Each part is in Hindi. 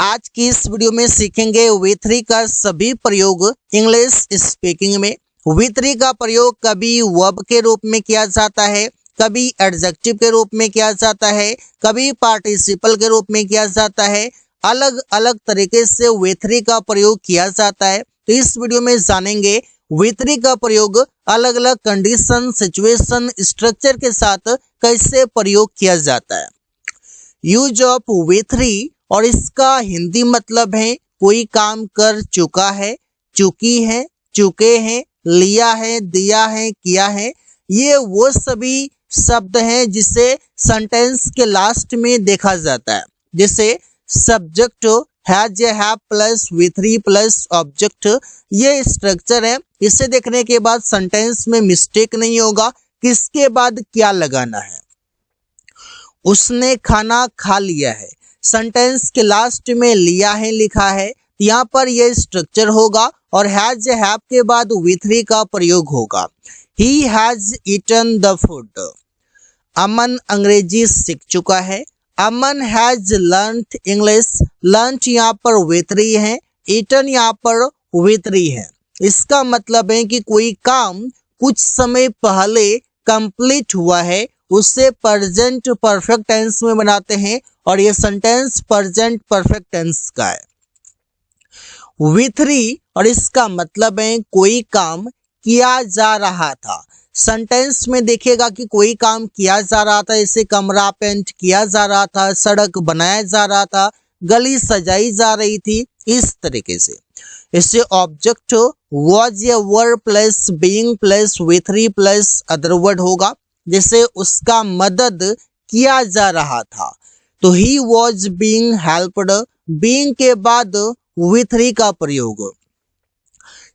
आज की इस वीडियो में सीखेंगे वी3 का सभी प्रयोग इंग्लिश स्पीकिंग में। वी3 का प्रयोग कभी वर्ब के रूप में किया जाता है, कभी एडजेक्टिव के रूप में किया जाता है, कभी पार्टिसिपल के रूप में किया जाता है। अलग अलग तरीके से वी3 का प्रयोग किया जाता है। तो इस वीडियो में जानेंगे वी3 का प्रयोग अलग अलग कंडीशन, सिचुएशन, स्ट्रक्चर के साथ कैसे प्रयोग किया जाता है। यूज ऑफ वी3 और इसका हिंदी मतलब है कोई काम कर चुका है, चुकी है, चुके हैं, लिया है, दिया है, किया है। ये वो सभी शब्द हैं जिसे सेंटेंस के लास्ट में देखा जाता है। जैसे सब्जेक्ट हैज या हैव प्लस वी3 प्लस ऑब्जेक्ट, ये स्ट्रक्चर है। इसे देखने के बाद सेंटेंस में मिस्टेक नहीं होगा, किसके बाद क्या लगाना है। उसने खाना खा लिया है, सेंटेंस के लास्ट में लिया है लिखा है, यहाँ पर यह स्ट्रक्चर होगा और हैज हैव के बाद वी3 का प्रयोग होगा। He has eaten the food. Aman अंग्रेजी सीख चुका है। Aman has learned English. Learned यहाँ पर वी3 है, ईटन यहाँ पर वी3 है। इसका मतलब है कि कोई काम कुछ समय पहले कंप्लीट हुआ है, उससे प्रेजेंट परफेक्ट टेंस में बनाते हैं और ये सेंटेंस प्रेजेंट परफेक्ट टेंस का है। वी3 और इसका मतलब है कोई काम किया जा रहा था। सेंटेंस में देखिएगा कि कोई काम किया जा रहा था, इसे कमरा पेंट किया जा रहा था, सड़क बनाया जा रहा था, गली सजाई जा रही थी, इस तरीके से। इससे ऑब्जेक्ट वॉज या वर प्लस बीइंग प्लस वी3 प्लस अदर वर्ड होगा। जैसे उसका मदद किया जा रहा था, तो he was being helped. Being के बाद वी3 का प्रयोग।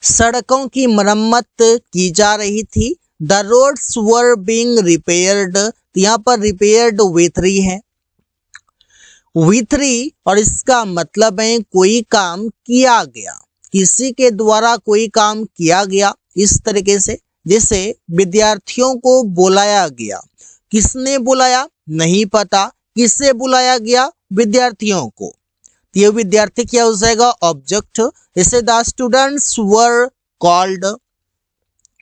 सड़कों की मरम्मत की जा रही थी। The roads were being repaired, यहाँ पर रिपेयर्ड वी3 है। वी3 और इसका मतलब है कोई काम किया गया, किसी के द्वारा कोई काम किया गया, इस तरीके से। जैसे विद्यार्थियों को बुलाया गया, किसने बुलाया नहीं पता, किससे बुलाया गया विद्यार्थियों को, ये विद्यार्थी क्या हो जाएगा ऑब्जेक्ट। जैसे द स्टूडेंट्स वर कॉल्ड,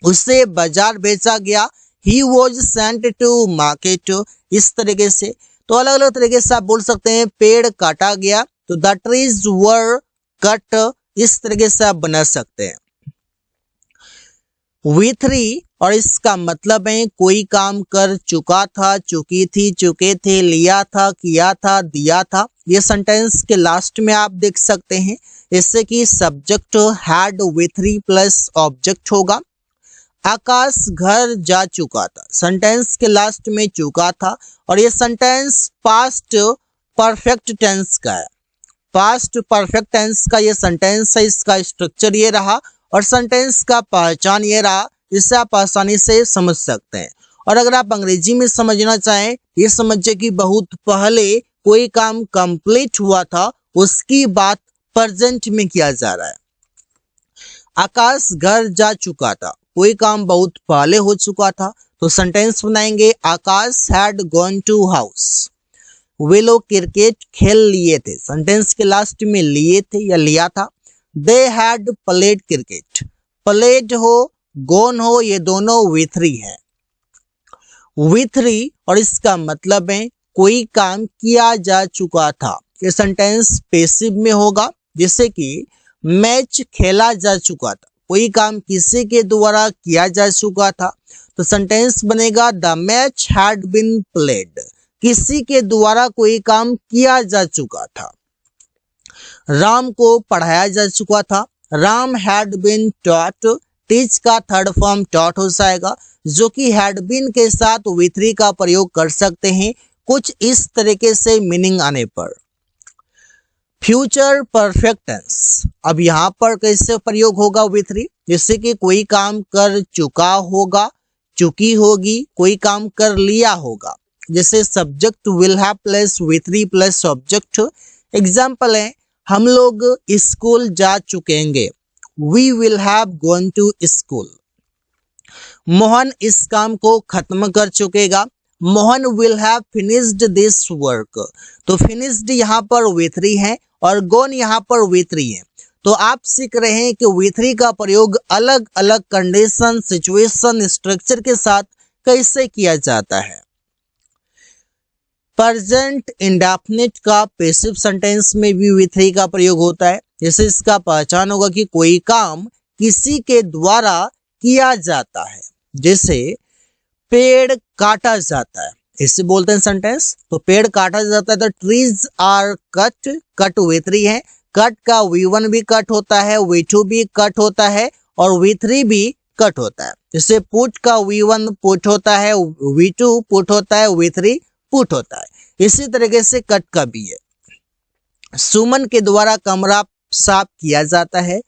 उससे बाजार भेजा गया। He was sent to market, इस तरीके से। तो अलग अलग तरीके से आप बोल सकते हैं पेड़ काटा गया, तो द ट्रीज वर कट, इस तरीके से आप बना सकते हैं। वी3 और इसका मतलब है कोई काम कर चुका था, चुकी थी, चुके थे, लिया था, किया था, दिया था। ये सेंटेंस के लास्ट में आप देख सकते हैं। इससे कि subject had V3 plus object होगा। आकाश घर जा चुका था, सेंटेंस के लास्ट में चुका था और ये सेंटेंस पास्ट परफेक्ट टेंस का है। पास्ट परफेक्ट टेंस का ये सेंटेंस है, इसका स्ट्रक्चर ये रहा और सेंटेंस का पहचान ये रहा। इससे आप आसानी से समझ सकते हैं। और अगर आप अंग्रेजी में समझना चाहें, ये समझिए कि बहुत पहले कोई काम कंप्लीट हुआ था, उसकी बात प्रेजेंट में किया जा रहा है। आकाश घर जा चुका था, कोई काम बहुत पहले हो चुका था, तो सेंटेंस बनाएंगे आकाश हैड गॉन टू हाउस। वे लोग क्रिकेट खेल लिए थे, सेंटेंस के लास्ट में लिए थे या लिया था। They had played cricket. Played हो, गॉन हो, ये दोनों वी3 है। वी3 और इसका मतलब है कोई काम किया जा चुका था, ये सेंटेंस पैसिव में होगा। जैसे कि मैच खेला जा चुका था, कोई काम किसी के द्वारा किया जा चुका था, तो सेंटेंस बनेगा the match had been played. किसी के द्वारा कोई काम किया जा चुका था। राम को पढ़ाया जा चुका था। Ram had been taught. Teach का थर्ड फॉर्म टॉट हो जाएगा, जो कि हैड बीन के साथ वी3 का प्रयोग कर सकते हैं कुछ इस तरीके से मीनिंग आने पर। फ्यूचर परफेक्ट टेंस, अब यहाँ पर कैसे प्रयोग होगा वी3, जैसे कि कोई काम कर चुका होगा, चुकी होगी, कोई काम कर लिया होगा। जैसे सब्जेक्ट विल हैव प्लस वी3 प्लस ऑब्जेक्ट। एग्जाम्पल है हम लोग स्कूल जा चुकेंगे, we will have gone to school. Mohan इस काम को खत्म कर चुकेगा, Mohan will have finished this work. तो फिनिश्ड यहाँ पर वी3 है और गॉन यहाँ पर V3 है। तो आप सीख रहे हैं कि V3 का प्रयोग अलग अलग कंडीशन, सिचुएशन, स्ट्रक्चर के साथ कैसे किया जाता है। प्रेजेंट इंडेफिनिट का पैसिव सेंटेंस में भी V3 का प्रयोग होता है। जैसे इसका पहचान होगा कि कोई काम किसी के द्वारा किया जाता है, जैसे पेड़ काटा जाता है, इसे बोलते हैं सेंटेंस। तो पेड़ काटा जाता है तो trees are cut, cut V3 है। कट का V1 भी कट होता है, V2 भी कट होता है और V3 भी कट होता है। जैसे पुट का V1 पुट होता है, V2 पुट होता है, V3 पुट होता है। इसी तरीके से कट का भी है। सुमन के द्वारा कमरा साफ किया जाता है।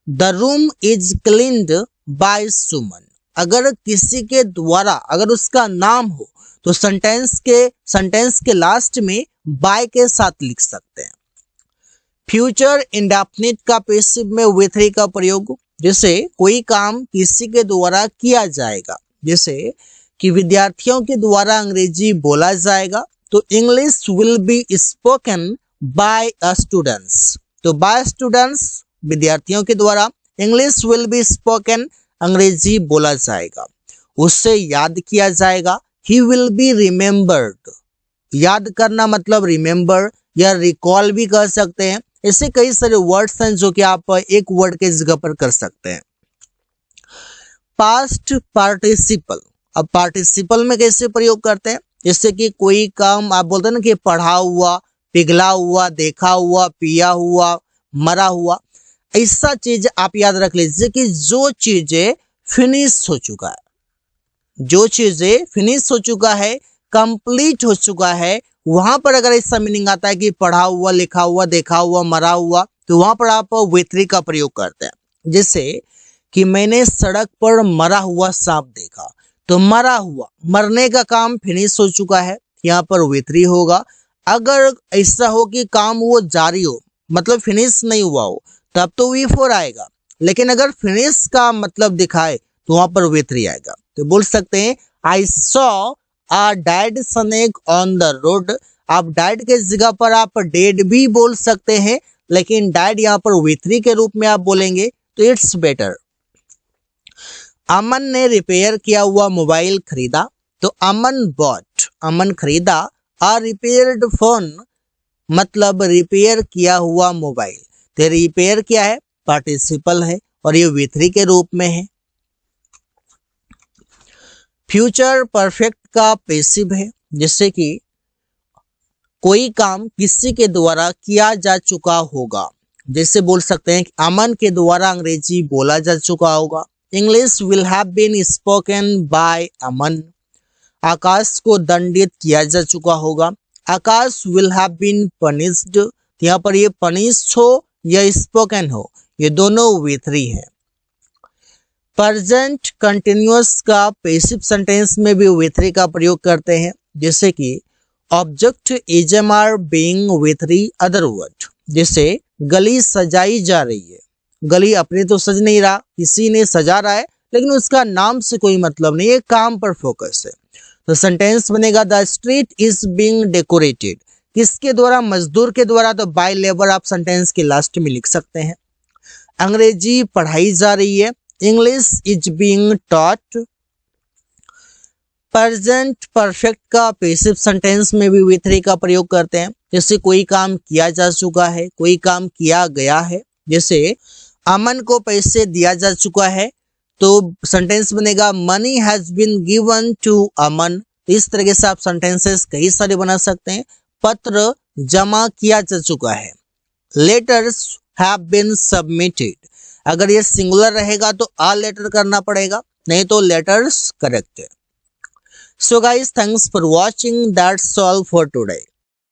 The room is cleaned by Suman. अगर किसी के द्वारा अगर उसका नाम हो तो सेंटेंस के लास्ट में बाय के साथ लिख सकते हैं। फ्यूचर इंडेफिनिट का पैसिव में V3 का प्रयोग, जैसे कोई काम किसी के द्वारा किया जाएगा, जैसे कि विद्यार्थियों के द्वारा अंग्रेजी बोला जाएगा तो English will be spoken by students. तो बाय स्टूडेंट्स विद्यार्थियों के द्वारा, इंग्लिश विल बी स्पोकन अंग्रेजी बोला जाएगा। उससे याद किया जाएगा, ही विल बी रिमेम्बर्ड। याद करना मतलब रिमेम्बर या रिकॉल भी कर सकते हैं। ऐसे कई सारे वर्ड्स हैं जो कि आप एक वर्ड के जगह पर कर सकते हैं। पास्ट पार्टिसिपल, अब पार्टिसिपल में कैसे प्रयोग करते हैं, जैसे कि कोई काम आप बोलते हैं ना कि पढ़ा हुआ, पिघला हुआ, देखा हुआ, पिया हुआ, मरा हुआ, ऐसा चीज आप याद रख लीजिए कि जो चीजें फिनिश हो चुका है, जो चीजें फिनिश हो चुका है, कंप्लीट हो चुका है, वहां पर अगर ऐसा मीनिंग आता है कि पढ़ा हुआ, लिखा हुआ, देखा हुआ, मरा हुआ, तो वहां पर आप V3 का प्रयोग करते हैं। जैसे कि मैंने सड़क पर मरा हुआ सांप देखा, तो मरा हुआ, मरने का काम फिनिश हो चुका है, यहाँ पर V3 होगा। अगर ऐसा हो कि काम वो जारी हो, मतलब फिनिश नहीं हुआ हो, तब तो V4 आएगा। लेकिन अगर फिनिश का मतलब दिखाए तो वहां पर V3 आएगा। तो बोल सकते हैं I saw a dead snake on the road. आप डेड के जगह पर आप डेड भी बोल सकते हैं, लेकिन डेड यहाँ पर V3 के रूप में आप बोलेंगे तो इट्स बेटर। अमन ने रिपेयर किया हुआ मोबाइल खरीदा, तो अमन बॉट, अमन खरीदा अ रिपेयर्ड फोन, मतलब रिपेयर किया हुआ मोबाइल। तो रिपेयर क्या है, पार्टिसिपल है और ये V3 के रूप में है। फ्यूचर परफेक्ट का पैसिव है, जैसे कि कोई काम किसी के द्वारा किया जा चुका होगा, जैसे बोल सकते हैं कि अमन के द्वारा अंग्रेजी बोला जा चुका होगा। English will have been spoken by Aman. Akash को दंडित किया जा चुका होगा, Akash will have been punished. यहाँ पर ये पनिश हो या स्पोकन हो, ये दोनों V3 है। प्रेजेंट कंटिन्यूअस का पैसिव सेंटेंस में भी V3 का प्रयोग करते हैं, जैसे कि object is am are being V3 other word. जैसे गली सजाई जा रही है, गली अपने तो सज नहीं रहा, किसी ने सजा रहा है, लेकिन उसका नाम से कोई मतलब नहीं है, काम पर फोकस है। तो सेंटेंस बनेगा the street is being decorated. किसके द्वारा, मजदूर के द्वारा, तो बाय लेबर आप सेंटेंस के लास्ट में लिख सकते हैं। अंग्रेजी पढ़ाई जा रही है, English is being taught. Present perfect का पैसिव सेंटेंस में भी V3 का प्रयोग करते हैं, जैसे कोई काम किया जा चुका है, कोई काम किया गया है। जैसे अमन को पैसे दिया जा चुका है, तो सेंटेंस बनेगा money has been given to Aman. इस तरीके से आप सेंटेंसेस कई सारे बना सकते हैं। पत्र जमा किया जा चुका है, लेटर्स हैव बीन सबमिटेड। अगर ये सिंगुलर रहेगा तो आ लेटर करना पड़ेगा, नहीं तो लेटर्स करेक्ट है। So guys, thanks for watching. That's all for today.